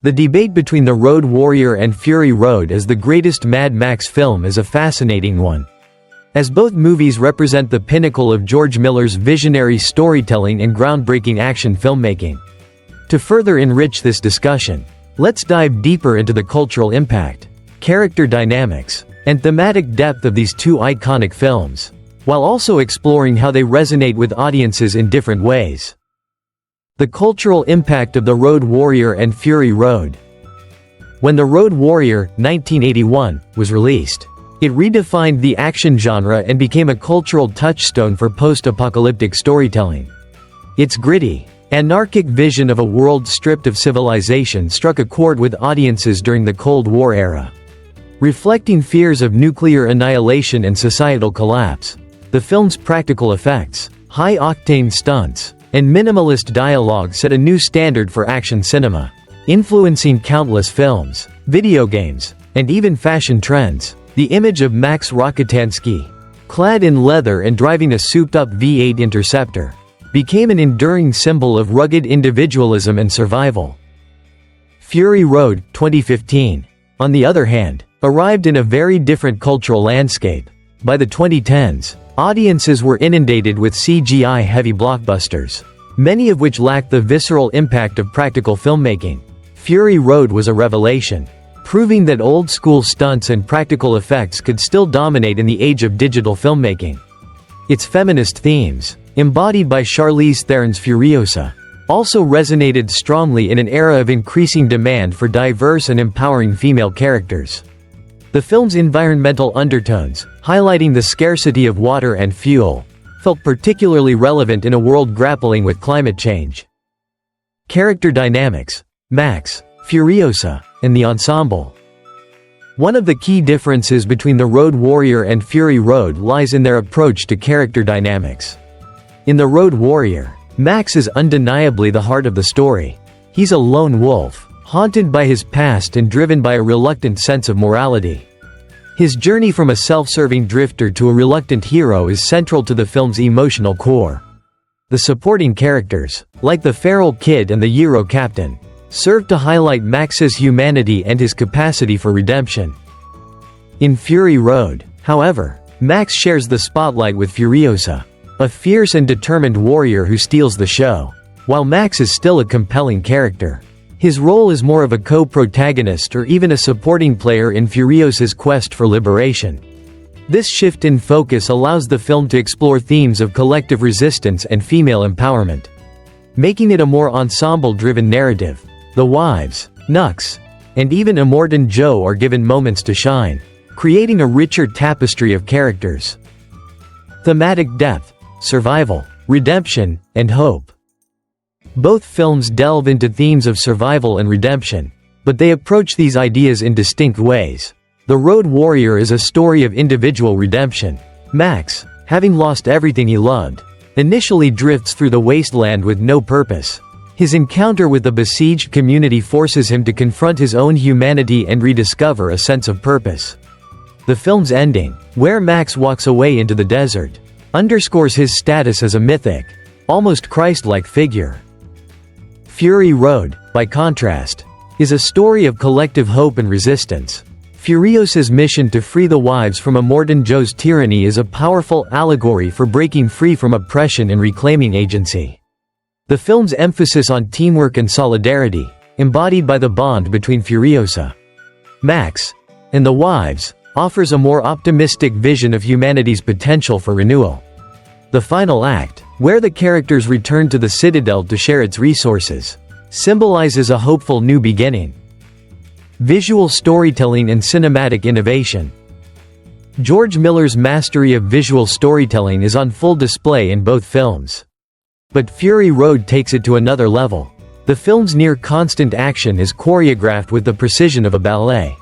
The debate between The Road Warrior and Fury Road as the greatest Mad Max film is a fascinating one, as both movies represent the pinnacle of George Miller's visionary storytelling and groundbreaking action filmmaking. To further enrich this discussion, let's dive deeper into the cultural impact, character dynamics, and thematic depth of these two iconic films, while also exploring how they resonate with audiences in different ways. The cultural impact of The Road Warrior and Fury Road. When The Road Warrior, 1981, was released, it redefined the action genre and became a cultural touchstone for post-apocalyptic storytelling. Its gritty, anarchic vision of a world stripped of civilization struck a chord with audiences during the Cold War era. Reflecting fears of nuclear annihilation and societal collapse, the film's practical effects, high-octane stunts, and minimalist dialogue set a new standard for action cinema, influencing countless films, video games, and even fashion trends. The image of Max Rokitansky, clad in leather and driving a souped-up V8 Interceptor, became an enduring symbol of rugged individualism and survival. Fury Road, 2015, on the other hand, arrived in a very different cultural landscape. By the 2010s, audiences were inundated with CGI-heavy blockbusters, many of which lacked the visceral impact of practical filmmaking. Fury Road was a revelation, proving that old-school stunts and practical effects could still dominate in the age of digital filmmaking. Its feminist themes, embodied by Charlize Theron's Furiosa, also resonated strongly in an era of increasing demand for diverse and empowering female characters. The film's environmental undertones, highlighting the scarcity of water and fuel, felt particularly relevant in a world grappling with climate change. Character dynamics, Max, Furiosa, and the ensemble. One of the key differences between The Road Warrior and Fury Road lies in their approach to character dynamics. In The Road Warrior, Max is undeniably the heart of the story. He's a lone wolf, haunted by his past and driven by a reluctant sense of morality. His journey from a self-serving drifter to a reluctant hero is central to the film's emotional core. The supporting characters, like the feral kid and the Euro captain, serve to highlight Max's humanity and his capacity for redemption. In Fury Road, however, Max shares the spotlight with Furiosa, a fierce and determined warrior who steals the show. While Max is still a compelling character, his role is more of a co-protagonist or even a supporting player in Furiosa's quest for liberation. This shift in focus allows the film to explore themes of collective resistance and female empowerment, making it a more ensemble-driven narrative. The wives, Nux, and even Immortan Joe are given moments to shine, creating a richer tapestry of characters. Thematic depth, survival, redemption, and hope. Both films delve into themes of survival and redemption, but they approach these ideas in distinct ways. The Road Warrior is a story of individual redemption. Max, having lost everything he loved, initially drifts through the wasteland with no purpose. His encounter with the besieged community forces him to confront his own humanity and rediscover a sense of purpose. The film's ending, where Max walks away into the desert, underscores his status as a mythic, almost Christ-like figure. Fury Road, by contrast, is a story of collective hope and resistance. Furiosa's mission to free the wives from Immortan Joe's tyranny is a powerful allegory for breaking free from oppression and reclaiming agency. The film's emphasis on teamwork and solidarity, embodied by the bond between Furiosa, Max, and the wives, offers a more optimistic vision of humanity's potential for renewal. The final act, where the characters return to the Citadel to share its resources, symbolizes a hopeful new beginning. Visual storytelling and cinematic innovation. George Miller's mastery of visual storytelling is on full display in both films. But Fury Road takes it to another level. The film's near-constant action is choreographed with the precision of a ballet,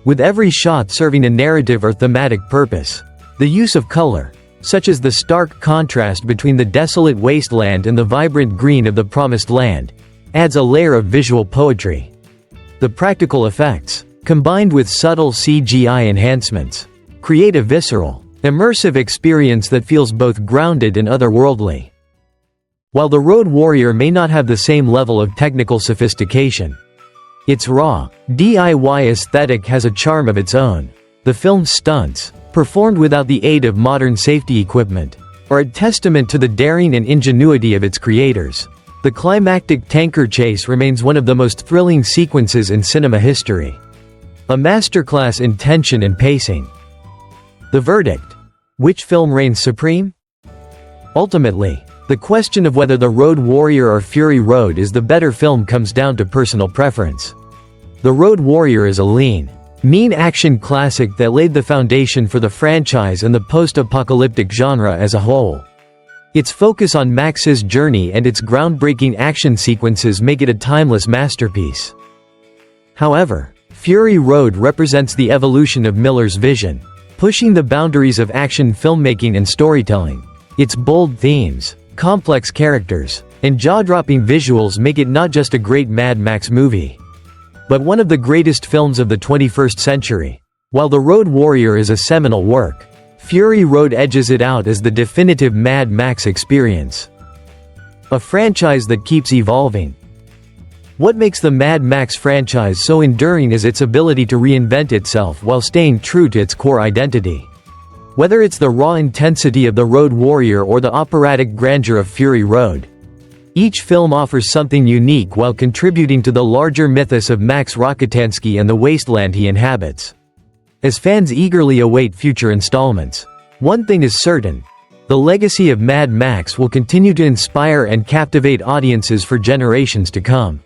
with every shot serving a narrative or thematic purpose. The use of color, such as the stark contrast between the desolate wasteland and the vibrant green of the Promised Land, adds a layer of visual poetry. The practical effects, combined with subtle CGI enhancements, create a visceral, immersive experience that feels both grounded and otherworldly. While The Road Warrior may not have the same level of technical sophistication, Its raw, DIY aesthetic has a charm of its own. The film's stunts, performed without the aid of modern safety equipment, are a testament to the daring and ingenuity of its creators. The climactic tanker chase remains one of the most thrilling sequences in cinema history. A masterclass in tension and pacing. The verdict. Which film reigns supreme? Ultimately, the question of whether The Road Warrior or Fury Road is the better film comes down to personal preference. The Road Warrior is a lean, mean action classic that laid the foundation for the franchise and the post-apocalyptic genre as a whole. Its focus on Max's journey and its groundbreaking action sequences make it a timeless masterpiece. However, Fury Road represents the evolution of Miller's vision, pushing the boundaries of action filmmaking and storytelling. Its bold themes, complex characters, and jaw-dropping visuals make it not just a great Mad Max movie, but one of the greatest films of the 21st century. While The Road Warrior is a seminal work, Fury Road edges it out as the definitive Mad Max experience. A franchise that keeps evolving. What makes the Mad Max franchise so enduring is its ability to reinvent itself while staying true to its core identity. Whether it's the raw intensity of The Road Warrior or the operatic grandeur of Fury Road, each film offers something unique while contributing to the larger mythos of Max Rokitansky and the wasteland he inhabits. As fans eagerly await future installments, one thing is certain: the legacy of Mad Max will continue to inspire and captivate audiences for generations to come.